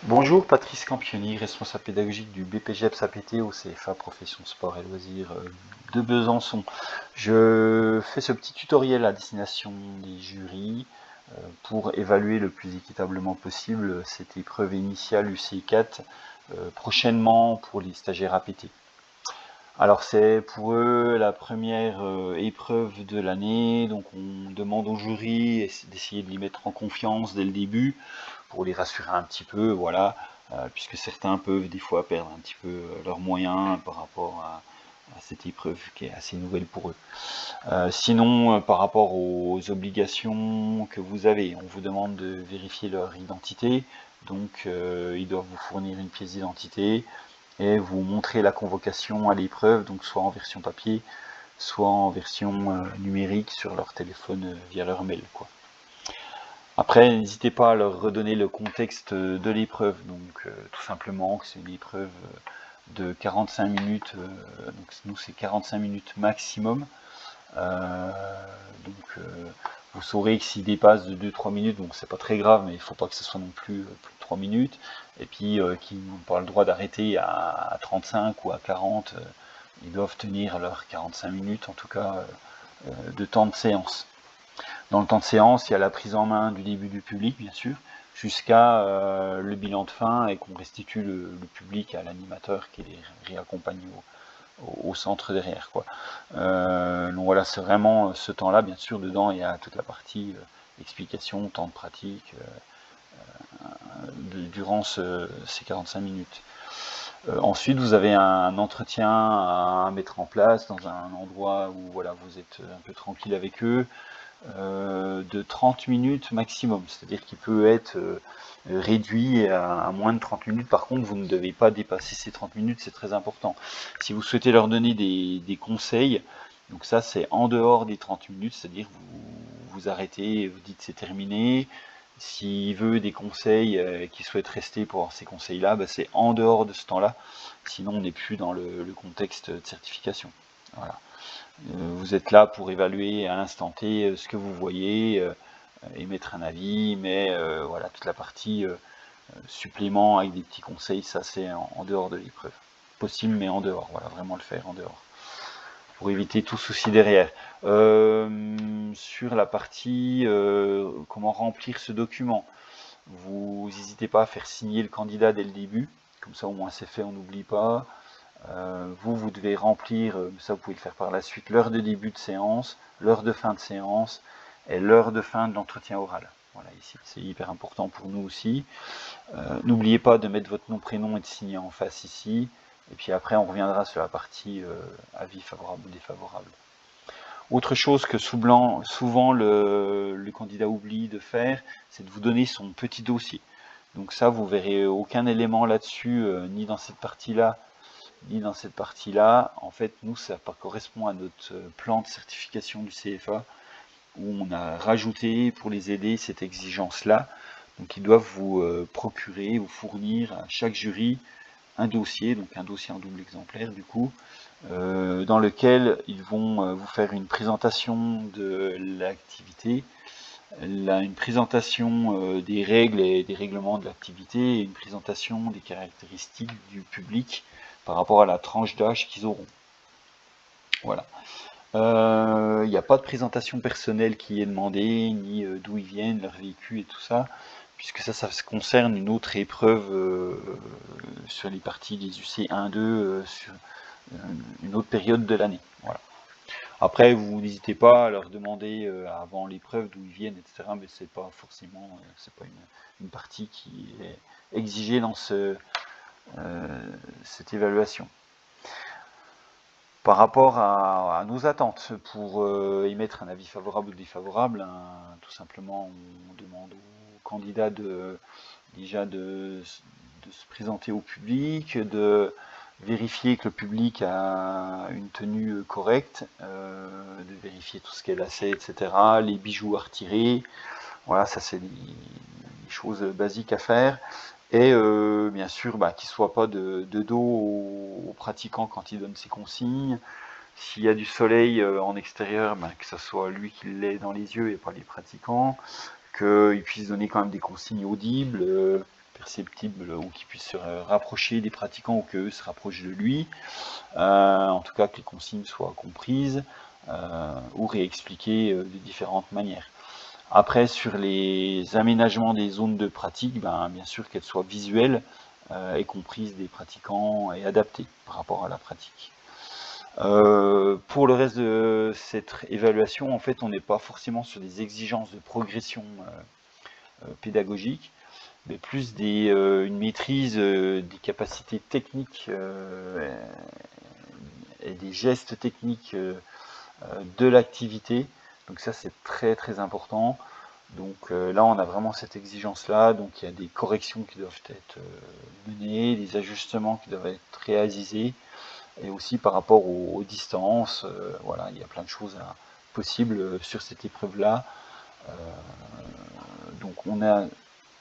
Bonjour, Patrice Campioni, responsable pédagogique du BPGEPS APT au CFA Profession Sport et Loisirs de Besançon. Je fais ce petit tutoriel à destination des jurys pour évaluer le plus équitablement possible cette épreuve initiale UC4 prochainement pour les stagiaires APT. Alors c'est pour eux la première épreuve de l'année, donc on demande au jury d'essayer de les mettre en confiance dès le début pour les rassurer un petit peu, voilà, puisque certains peuvent des fois perdre un petit peu leurs moyens par rapport à cette épreuve qui est assez nouvelle pour eux. Sinon, par rapport aux obligations que vous avez, on vous demande de vérifier leur identité, donc ils doivent vous fournir une pièce d'identité, et vous montrer la convocation à l'épreuve, donc soit en version papier, soit en version numérique sur leur téléphone via leur mail, quoi. Après, n'hésitez pas à leur redonner le contexte de l'épreuve, donc tout simplement que c'est une épreuve de 45 minutes, donc nous c'est 45 minutes maximum, donc vous saurez que s'il dépasse de 2-3 minutes, donc c'est pas très grave, mais il ne faut pas que ce soit non plus plus de 3 minutes, et puis qu'ils n'ont pas le droit d'arrêter à 35 ou à 40, ils doivent tenir leurs 45 minutes, en tout cas, de temps de séance. Dans le temps de séance, il y a la prise en main du début du public, bien sûr, jusqu'à le bilan de fin, et qu'on restitue le public à l'animateur qui les réaccompagne au centre derrière, quoi. Donc voilà, c'est vraiment ce temps-là, bien sûr, dedans il y a toute la partie explication, temps de pratique durant ces 45 minutes. Ensuite, vous avez un entretien à mettre en place dans un endroit où voilà, vous êtes un peu tranquille avec eux, de 30 minutes maximum, c'est-à-dire qu'il peut être réduit à moins de 30 minutes. Par contre, vous ne devez pas dépasser ces 30 minutes, c'est très important. Si vous souhaitez leur donner des conseils, donc ça c'est en dehors des 30 minutes, c'est-à-dire vous arrêtez, vous dites c'est terminé. S'il veut des conseils qui souhaite rester pour avoir ces conseils-là, bah, c'est en dehors de ce temps-là, sinon on n'est plus dans le contexte de certification. Voilà. Vous êtes là pour évaluer à l'instant T ce que vous voyez, émettre un avis, mais voilà, toute la partie supplément avec des petits conseils, ça c'est en dehors de l'épreuve. Possible, mais en dehors, voilà, vraiment le faire en dehors, pour éviter tout souci derrière. Sur la partie comment remplir ce document, vous n'hésitez pas à faire signer le candidat dès le début, comme ça au moins c'est fait, on n'oublie pas. Vous devez remplir, ça vous pouvez le faire par la suite, l'heure de début de séance, l'heure de fin de séance et l'heure de fin de l'entretien oral. Voilà, ici c'est hyper important pour nous aussi. N'oubliez pas de mettre votre nom, prénom et de signer en face ici. Et puis après on reviendra sur la partie avis favorable ou défavorable. Autre chose que souvent le candidat oublie de faire, c'est de vous donner son petit dossier. Donc ça, vous verrez aucun élément là-dessus, ni dans cette partie-là, ni dans cette partie-là. En fait, nous, ça correspond à notre plan de certification du CFA, où on a rajouté pour les aider cette exigence-là. Donc ils doivent vous procurer, vous fournir à chaque jury un dossier, donc un dossier en double exemplaire du coup, dans lequel ils vont vous faire une présentation de l'activité, une présentation des règles et des règlements de l'activité, et une présentation des caractéristiques du public par rapport à la tranche d'âge qu'ils auront. Voilà. Il n'y a pas de présentation personnelle qui est demandée, ni d'où ils viennent, leur vécu et tout ça, puisque ça concerne une autre épreuve sur les parties des UC 1-2 sur une autre période de l'année. Voilà. Après, vous n'hésitez pas à leur demander avant l'épreuve d'où ils viennent, etc. Mais c'est pas forcément, c'est pas une partie qui est exigée dans cette évaluation. Par rapport à nos attentes pour émettre un avis favorable ou défavorable, tout simplement, on demande aux candidats déjà de se présenter au public, de vérifier que le public a une tenue correcte, de vérifier tout ce qu'est lacet, etc., les bijoux à retirer. Voilà, ça c'est des choses basiques à faire. Et bien sûr, qu'il ne soit pas de dos aux pratiquants quand il donne ses consignes. S'il y a du soleil en extérieur, que ce soit lui qui l'ait dans les yeux et pas les pratiquants. Qu'il puisse donner quand même des consignes audibles, perceptible ou qui puisse se rapprocher des pratiquants ou qu'eux se rapprochent de lui. En tout cas, que les consignes soient comprises ou réexpliquées de différentes manières. Après, sur les aménagements des zones de pratique, bien sûr qu'elles soient visuelles et comprises des pratiquants et adaptées par rapport à la pratique. Pour le reste de cette évaluation, en fait, on n'est pas forcément sur des exigences de progression pédagogique, mais plus une maîtrise des capacités techniques et des gestes techniques de l'activité. Donc ça, c'est très très important. Donc là, on a vraiment cette exigence-là. Donc il y a des corrections qui doivent être menées, des ajustements qui doivent être réalisés, et aussi par rapport aux distances. Voilà, il y a plein de choses possibles sur cette épreuve-là. Donc on a,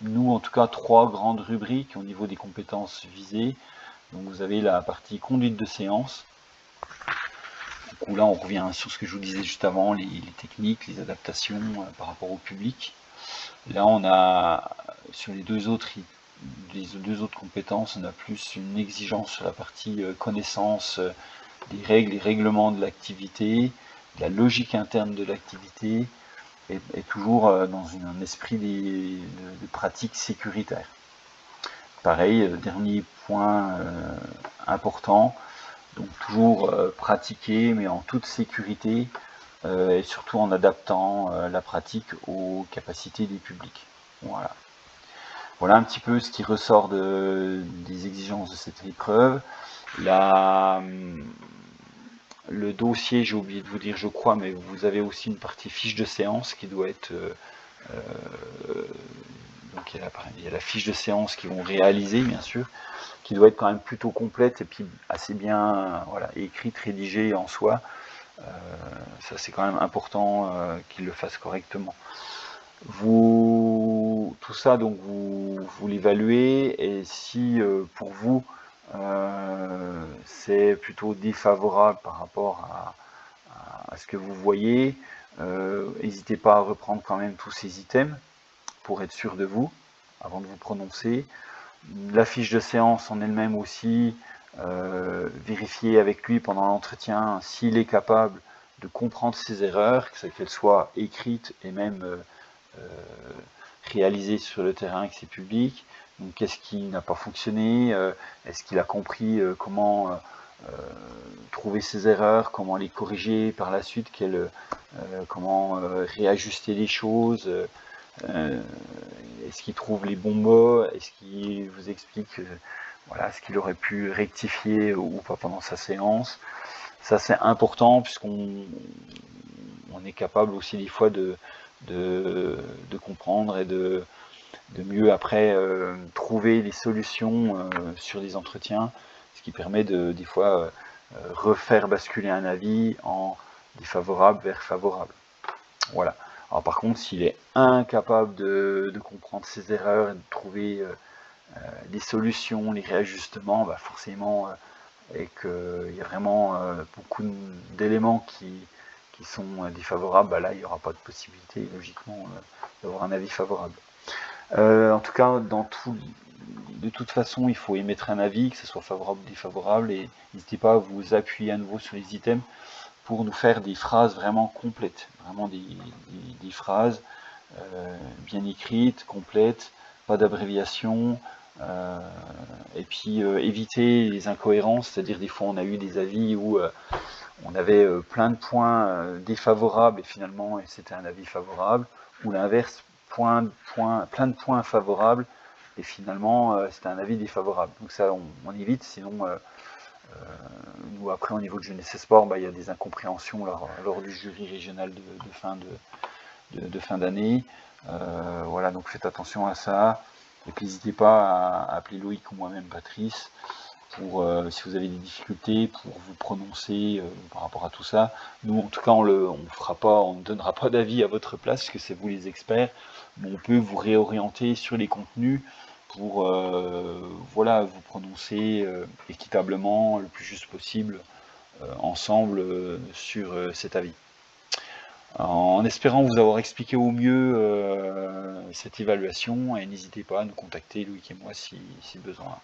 nous en tout cas, 3 grandes rubriques au niveau des compétences visées. Donc vous avez la partie conduite de séance, où là on revient sur ce que je vous disais juste avant, les techniques, les adaptations par rapport au public. Là on a, sur les deux autres compétences, on a plus une exigence sur la partie connaissance des règles et règlements de l'activité, de la logique interne de l'activité, et toujours dans un esprit de pratique sécuritaire. Pareil, dernier point important, donc toujours pratiquer, mais en toute sécurité, et surtout en adaptant la pratique aux capacités des publics. Voilà. Voilà un petit peu ce qui ressort des exigences de cette épreuve. Le dossier, j'ai oublié de vous dire, je crois, mais vous avez aussi une partie fiche de séance qui doit être... donc il y a la fiche de séance qu'ils vont réaliser, bien sûr, qui doit être quand même plutôt complète et puis assez bien écrite, rédigée en soi. Ça, c'est quand même important qu'ils le fassent correctement. Tout ça, donc vous l'évaluez, et si pour vous c'est plutôt défavorable par rapport à ce que vous voyez, n'hésitez pas à reprendre quand même tous ces items pour être sûr de vous avant de vous prononcer. La fiche de séance en elle-même aussi, vérifier avec lui pendant l'entretien s'il est capable de comprendre ses erreurs, qu'elles soient écrites et même réalisées sur le terrain avec ses publics. Donc qu'est-ce qui n'a pas fonctionné, est-ce qu'il a compris comment trouver ses erreurs, comment les corriger par la suite, comment réajuster les choses, est-ce qu'il trouve les bons mots, est-ce qu'il vous explique ce qu'il aurait pu rectifier ou pas pendant sa séance. Ça, c'est important, puisqu'on est capable aussi des fois de comprendre et de mieux après trouver des solutions sur des entretiens, ce qui permet des fois refaire basculer un avis en défavorable vers favorable. Voilà. Alors par contre, s'il est incapable de comprendre ses erreurs et de trouver des solutions, les réajustements, forcément, et qu'il y a vraiment beaucoup d'éléments qui sont défavorables, là il n'y aura pas de possibilité logiquement d'avoir un avis favorable. En tout cas, de toute façon, il faut émettre un avis, que ce soit favorable ou défavorable, et n'hésitez pas à vous appuyer à nouveau sur les items pour nous faire des phrases vraiment complètes, vraiment des phrases bien écrites, complètes, pas d'abréviation, et puis éviter les incohérences, c'est-à-dire des fois on a eu des avis où on avait plein de points défavorables et finalement c'était un avis favorable, ou l'inverse, plein de points favorables et finalement c'était un avis défavorable. Donc ça on évite, sinon nous après au niveau de Jeunesse et Sport, il y a des incompréhensions lors du jury régional de fin d'année. Voilà, donc faites attention à ça. Et puis n'hésitez pas à appeler Loïc ou moi-même Patrice pour si vous avez des difficultés pour vous prononcer par rapport à tout ça. Nous en tout cas on ne donnera pas d'avis à votre place parce que c'est vous les experts, mais on peut vous réorienter sur les contenus pour vous prononcer équitablement, le plus juste possible ensemble sur cet avis. En espérant vous avoir expliqué au mieux cette évaluation, et n'hésitez pas à nous contacter, Loïc et moi, si besoin.